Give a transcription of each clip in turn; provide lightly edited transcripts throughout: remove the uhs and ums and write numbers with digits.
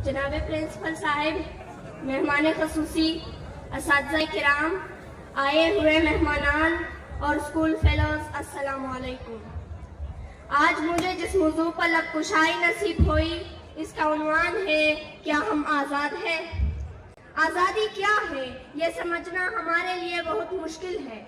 जनाब प्रिंसिपल साहिब, मेहमान खसूसी, असातिज़ा किराम, आए हुए मेहमानान और स्कूल फेलोज, अस्सलामु अलैकुम। आज मुझे जिस मौजू पर लब कुशाई नसीब हुई, इसका उन्वान है क्या हम आज़ाद हैं। आज़ादी क्या है ये समझना हमारे लिए बहुत मुश्किल है,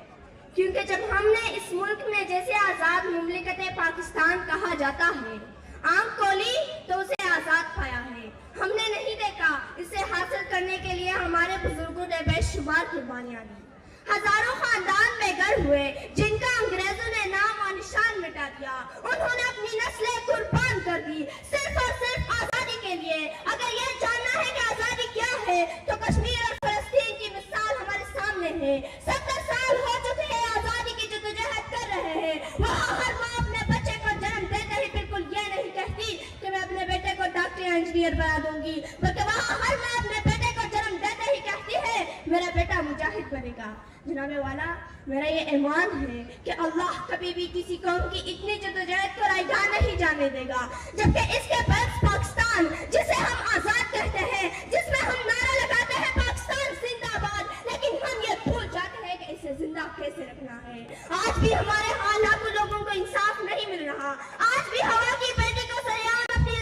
क्योंकि जब हमने इस मुल्क में जैसे आज़ाद मुमलिकत पाकिस्तान कहा जाता है आंख खोली तो उसे आज़ाद पाया है। हमने नहीं देखा इसे हासिल करने के लिए हमारे बुजुर्गों ने बेशुमार कुर्बानियां दी। हजारों खानदान बेघर हुए जिनका अंग्रेजों ने नाम और निशान मिटा दिया। उन्होंने अपनी नस्लें कुर्बान कर दी सिर्फ और सिर्फ आजादी के लिए। अगर ये जानना है कि आजादी क्या है तो कश्मीर और फलस्तीन की मिसाल हमारे सामने है। 70 साल हो चुके हैं आजादी की जद्दोजहद कर रहे हैं। वहाँ हर माँ अपने बच्चे को जन्म देते ही बिल्कुल ये नहीं कहती कि मैं अपने बेटे को डॉक्टर या इंजीनियर बना दूंगी, बल्कि वहाँ हर माँ अपने बेटे को जन्म देते ही कहती है मेरा बेटा मुजाहिद बनेगा। जनाबे वाला, मेरा ये ईमान है कि अल्लाह कभी भी किसी कौम की इतनी जद्दोजहद को रायगा नहीं जाने देगा, जबकि इसके बर्क्स पाकिस्तान जिसे हम आजाद कहते हैं, जिसमें हम नारा लगाते हैं पाकिस्तान जिंदाबाद, लेकिन हम ये भूल जाते हैं कि इसे जिंदा कैसे रखना है। आज भी हमारे यहाँ लाखों लोगों को इंसाफ नहीं मिल रहा। आज भी हवा की बेटी को सरेआम अपनी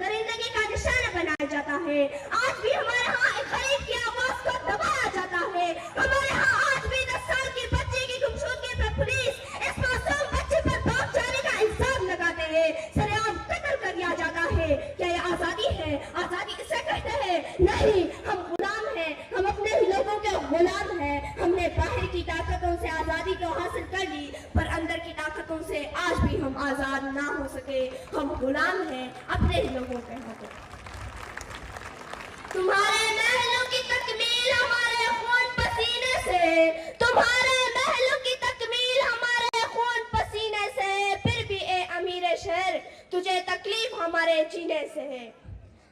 दरिंदगी का निशाना बनाया जाता है। आज भी हमारे यहाँ एक गरीब की आवाज को दबाया जाता है। हमारे यहाँ आज भी 10 साल की बच्ची की गुमशुदगी पर पुलिस इस मासूम बच्चे पर भाग जाने का इल्जाम लगाते हैं, सरेआम कत्ल कर दिया जाता है। क्या ये आजादी है? आजादी इसे कहते हैं? नहीं, हम गुलाम हैं, हम अपने ही लोगों के गुलाम हैं। हमने बाहर की ताकतों से आजादी को हासिल कर ली, पर अंदर की ताकतों से आज भी हम आजाद ना हो सके। हम गुलाम हैं अपने ही लोगों के हाथों। तुम्हारे महलों की तकमील हमारे खून पसीने से, तुम्हारे महलों की तकमील हमारे खून पसीने से, फिर भी ए अमीर शहर तुझे तकलीफ हमारे जीने से है।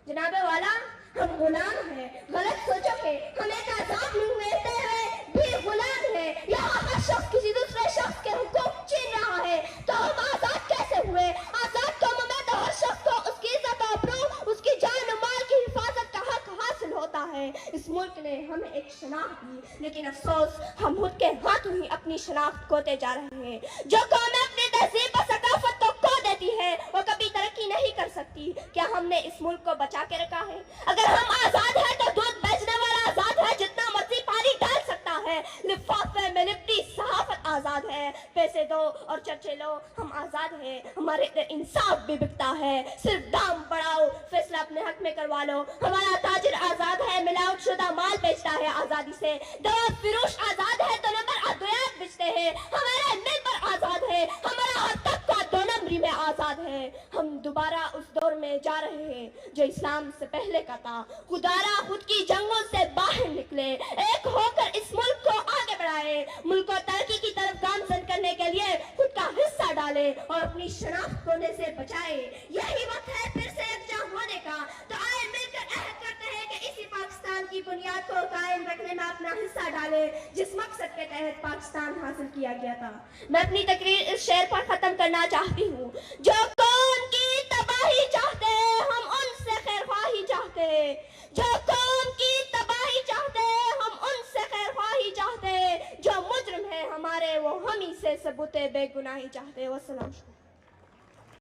जनाबे वाला, हम गुलाम हैं, गलत सोचोगे हम एक आजाद मुल्क में रहते हुए भी गुलाम हैं। यहाँ हर शख्स किसी दूसरे शख्स के हुकूम छीन रहा है, तो हम आजाद कैसे हुए? आजाद कौम में तो हर शख्स को उसकी इज्जत आबरू, उसकी जान और माल की हिफाजत का हक हासिल होता है। इस मुल्क ने हमें एक शनाख्त दी, लेकिन अफसोस हम खुद के हाथों ही अपनी शनाख्त खोते जा रहे हैं। जो कौमें अपनी तहजीब और सकाफत को खो देती है वो कभी तरक्की नहीं कर सकती। क्या हमने इस मुल्क को बचा के रखा है? अगर हम आजाद हैं तो दूध बेचने वाला आजाद है, जितना मर्जी पानी डाल सकता है। लिफाफे में लिपटी सहाफत आजाद है। पैसे दो और चर्चे लो, हम आजाद हैं। हमारे इंसाफ भी बिकता है, सिर्फ दाम बढ़ाओ, फैसला अपने हक में करवा लो। हमारा ताजिर आजाद है, मिलावट शुदा माल बेचता है आजादी से। दवा फिरोश आजाद है, तो नंबर अद्वियात बेचते हैं। हमारा मिल पर आजाद है, हमारा हर तबका दो नंबरी में आजाद है। हम दोबारा उस दौर में जा रहे हैं जो इस्लाम से पहले का था। खुदारा खुद की जंगों से बाहर निकले, एक होकर इस मुल्क को आगे बढ़ाए, मुल्क को तरक्की की तरफ गामजन करने के लिए खुद का हिस्सा डाले और अपनी शनाख्त खोने से बचाए। यही वक्त है फिर से एकजुट होने का। तो आए मिलकर अहद करते हैं कि इसी पाकिस्तान की बुनियाद को कायम रखने में अपना हिस्सा डाले जिस मकसद के तहत पाकिस्तान हासिल किया गया था। मैं अपनी तकरीर इस शेर पर खत्म करना चाहती हूँ। जो कौम की तबाही चाहते हम उनसे खैरख्वाही चाहते, जो कौम की तबाही चाहते हम उनसे खैरख्वाही चाहते, जो मुजरिम है हमारे वो हम ही से सबूते बेगुनाही चाहते। वस्सलाम।